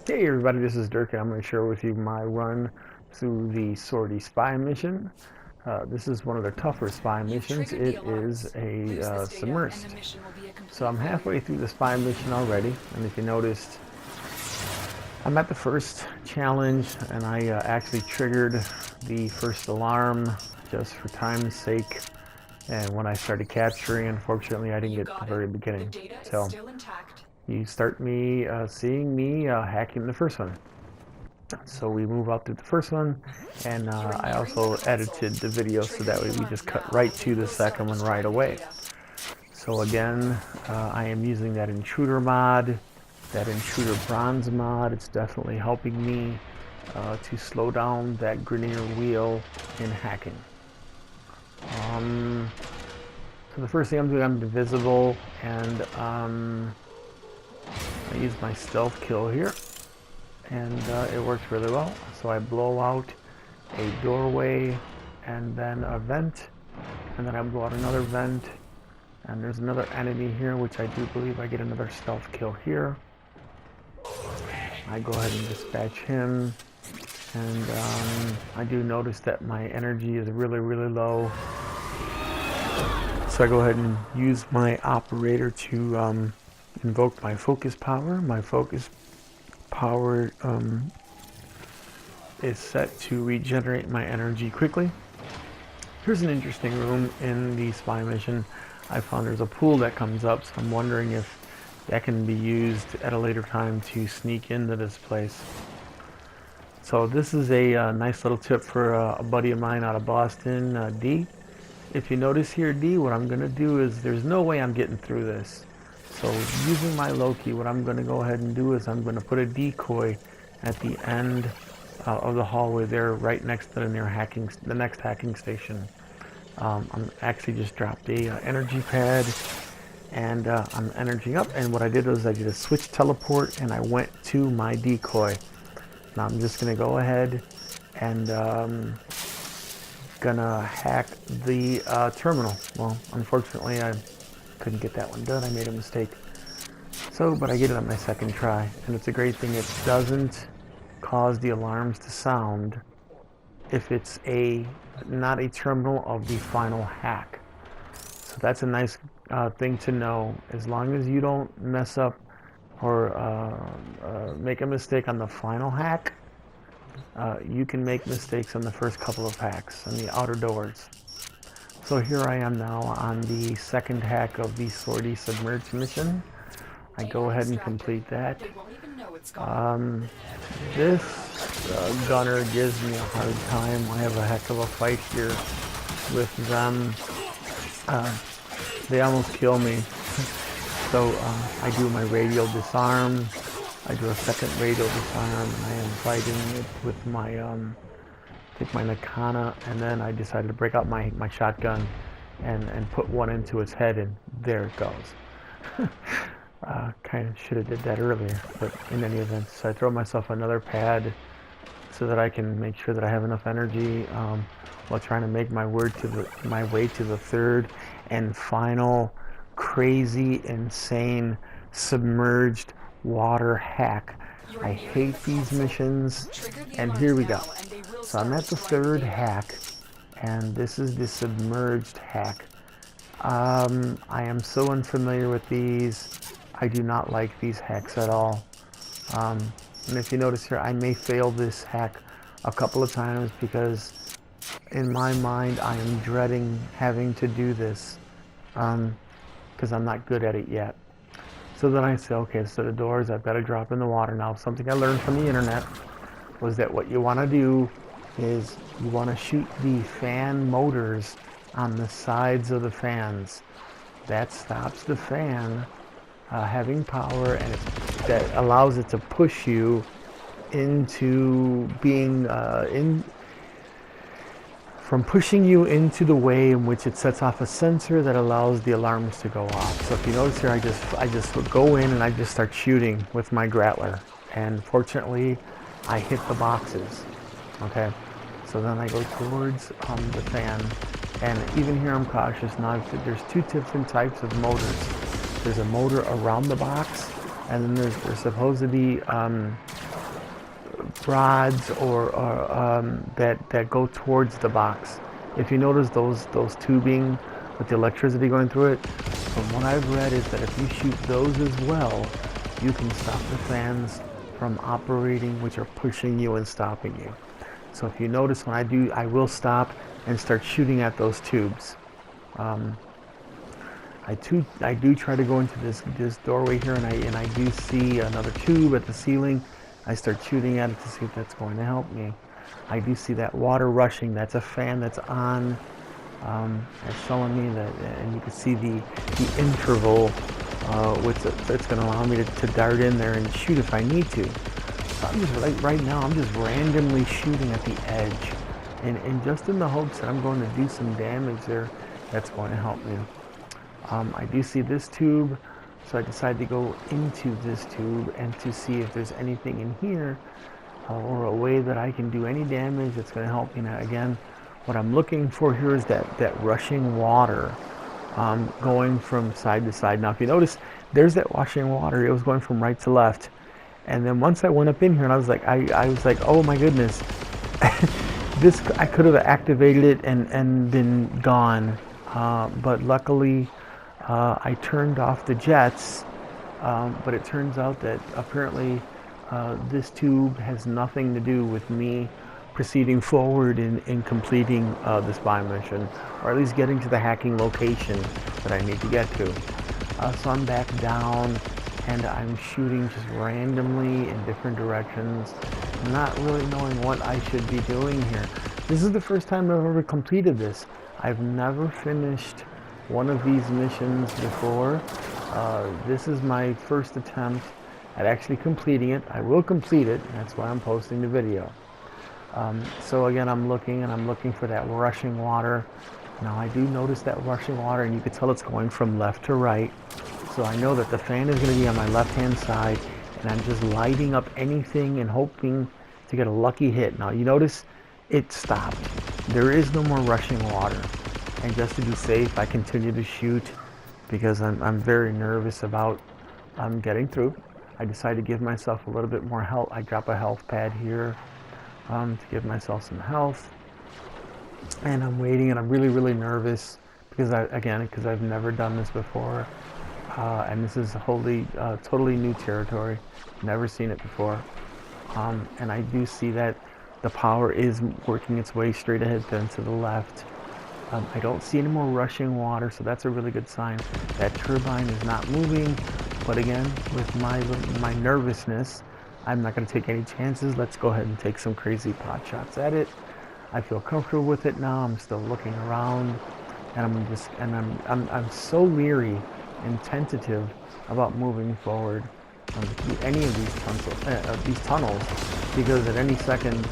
Hey everybody, this is Dirk and I'm going to share with you my run through the Sortie Spy mission. This is one of the tougher spy missions. It is a submersed. So I'm halfway through the spy mission already, and if you noticed, I'm at the first challenge and I actually triggered the first alarm just for time's sake. And when I started capturing, unfortunately I didn't get to the very beginning. So you start me seeing me hacking the first one. So we move out to the first one, and I also edited the video so that way we just cut right to the second one right away. So again, I am using that intruder mod, that intruder bronze mod. It's definitely helping me to slow down that Grineer wheel in hacking. So the first thing I'm doing, I'm invisible, and I use my stealth kill here, and it works really well. So I blow out a doorway and then a vent, and then I blow out another vent, and there's another enemy here, which I do believe I get another stealth kill here. I go ahead and dispatch him, and I do notice that my energy is really low. So I go ahead and use my operator to invoke my focus power. My focus power is set to regenerate my energy quickly. Here's an interesting room in the spy mission. I found there's a pool that comes up, so I'm wondering if that can be used at a later time to sneak into this place. So this is a nice little tip for a buddy of mine out of Boston, D. If you notice here, D, what I'm going to do is there's no way I'm getting through this. So using my Loki, what I'm going to go ahead and do is I'm going to put a decoy at the end of the hallway there, right next to the next hacking station. I'm actually just dropped a energy pad, and I'm energizing up. And what I did was I did a switch teleport, and I went to my decoy. Now I'm just going to go ahead and gonna hack the terminal. Well, unfortunately I couldn't get that one done. I made a mistake. So, but I get it on my second try, and it's a great thing. It doesn't cause the alarms to sound if it's not a terminal of the final hack. So that's a nice thing to know. As long as you don't mess up or make a mistake on the final hack, you can make mistakes on the first couple of hacks on the outer doors. So here I am now on the second hack of the Sortie Submerged mission. I go ahead and complete that. This gunner gives me a hard time. I have a heck of a fight here with them. They almost kill me. So I do my radial disarm. I do a second radial disarm, and I am fighting it with my take my Nakana, and then I decided to break out my shotgun and put one into its head, and there it goes. Kind of should have did that earlier, but in any event, so I throw myself another pad so that I can make sure that I have enough energy while trying to make my way to the third and final crazy, insane, submerged water hack. I hate these missions, and here we go. So I'm at the third hack, and this is the submerged hack. I am so unfamiliar with these. I do not like these hacks at all. And if you notice here, I may fail this hack a couple of times because in my mind I am dreading having to do this because I'm not good at it yet. So then I say, okay, so the doors, I've got to drop in the water now. Something I learned from the internet was that what you want to do is you want to shoot the fan motors on the sides of the fans. That stops the fan having power, and that allows it to push you into being from pushing you into the way in which it sets off a sensor that allows the alarms to go off. So if you notice here, I just go in and I just start shooting with my Grappler, and fortunately I hit the boxes. Okay, so then I go towards the fan, and even here I'm cautious now. There's two different types of motors. There's a motor around the box, and then there's supposed to be rods or that go towards the box. If you notice those tubing with the electricity going through it, from what I've read is that if you shoot those as well, you can stop the fans from operating, which are pushing you and stopping you. So if you notice when I do, I will stop and start shooting at those tubes. I do try to go into this doorway here, and I do see another tube at the ceiling. I start shooting at it to see if that's going to help me. I do see that water rushing. That's a fan that's on. It's showing me that, and you can see the interval, which it's going to allow me to dart in there and shoot if I need to. So I'm just right now, I'm just randomly shooting at the edge, and just in the hopes that I'm going to do some damage there. That's going to help me. I do see this tube, so I decided to go into this tube and to see if there's anything in here or a way that I can do any damage that's going to help me. Now, again, what I'm looking for here is that rushing water going from side to side. Now, if you notice, there's that rushing water. It was going from right to left. And then once I went up in here, and I was like, oh my goodness, this I could have activated it and been gone. But luckily, I turned off the jets, but it turns out that apparently this tube has nothing to do with me proceeding forward in completing the spy mission, or at least getting to the hacking location that I need to get to. So I'm back down, and I'm shooting just randomly in different directions, not really knowing what I should be doing here. This is the first time I've ever completed this. I've never finished one of these missions before. This is my first attempt at actually completing it. I will complete it, that's why I'm posting the video. So again, I'm looking for that rushing water. Now I do notice that rushing water, and you can tell it's going from left to right. So I know that the fan is going to be on my left-hand side, and I'm just lighting up anything and hoping to get a lucky hit. Now you notice it stopped. There is no more rushing water. And just to be safe, I continue to shoot because I'm very nervous about getting through. I decided to give myself a little bit more health. I drop a health pad here to give myself some health. And I'm waiting, and I'm really, really nervous because I've never done this before. And this is totally new territory. Never seen it before. And I do see that the power is working its way straight ahead then to the left. I don't see any more rushing water, so that's a really good sign. That turbine is not moving, but again, with my nervousness, I'm not going to take any chances. Let's go ahead and take some crazy pot shots at it. I feel comfortable with it now. I'm still looking around, and I'm so leery and tentative about moving forward through any of these tunnels, because at any second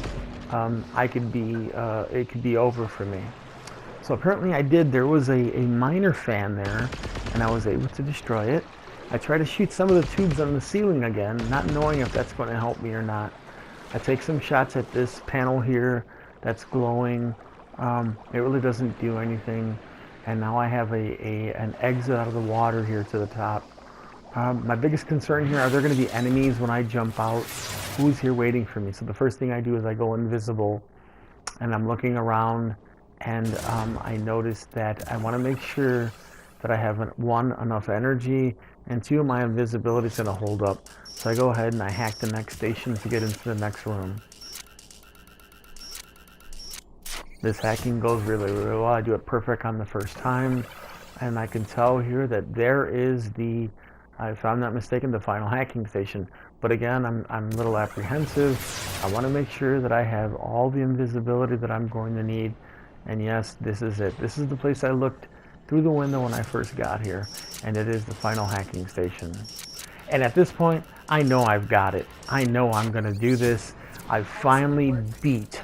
it could be over for me. So apparently there was a miner fan there, and I was able to destroy it. I try to shoot some of the tubes on the ceiling again, not knowing if that's going to help me or not. I take some shots at this panel here that's glowing. It really doesn't do anything. And now I have an exit out of the water here to the top. My biggest concern here, are there going to be enemies when I jump out? Who's here waiting for me? So the first thing I do is I go invisible, and I'm looking around, and I notice that I want to make sure that I have enough energy, and 2, my invisibility is going to hold up. So I go ahead and I hack the next station to get into the next room. This hacking goes really, really well. I do it perfect on the first time, and I can tell here that there is if I'm not mistaken, the final hacking station. But again, I'm a little apprehensive. I want to make sure that I have all the invisibility that I'm going to need. And yes, this is it. This is the place I looked through the window when I first got here, and it is the final hacking station. And at this point, I know I've got it. I know I'm going to do this. I finally beat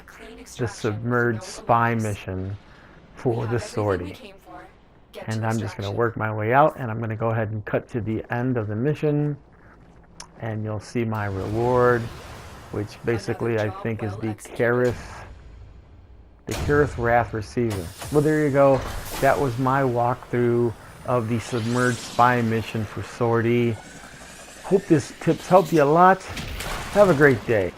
the submerged spy mission for the sortie. And I'm just going to work my way out, and I'm going to go ahead and cut to the end of the mission, and you'll see my reward, which basically I think is the Kareth Wrath Receiver. Well, there you go. That was my walkthrough of the submerged spy mission for sortie. Hope this tips helped you a lot. Have a great day.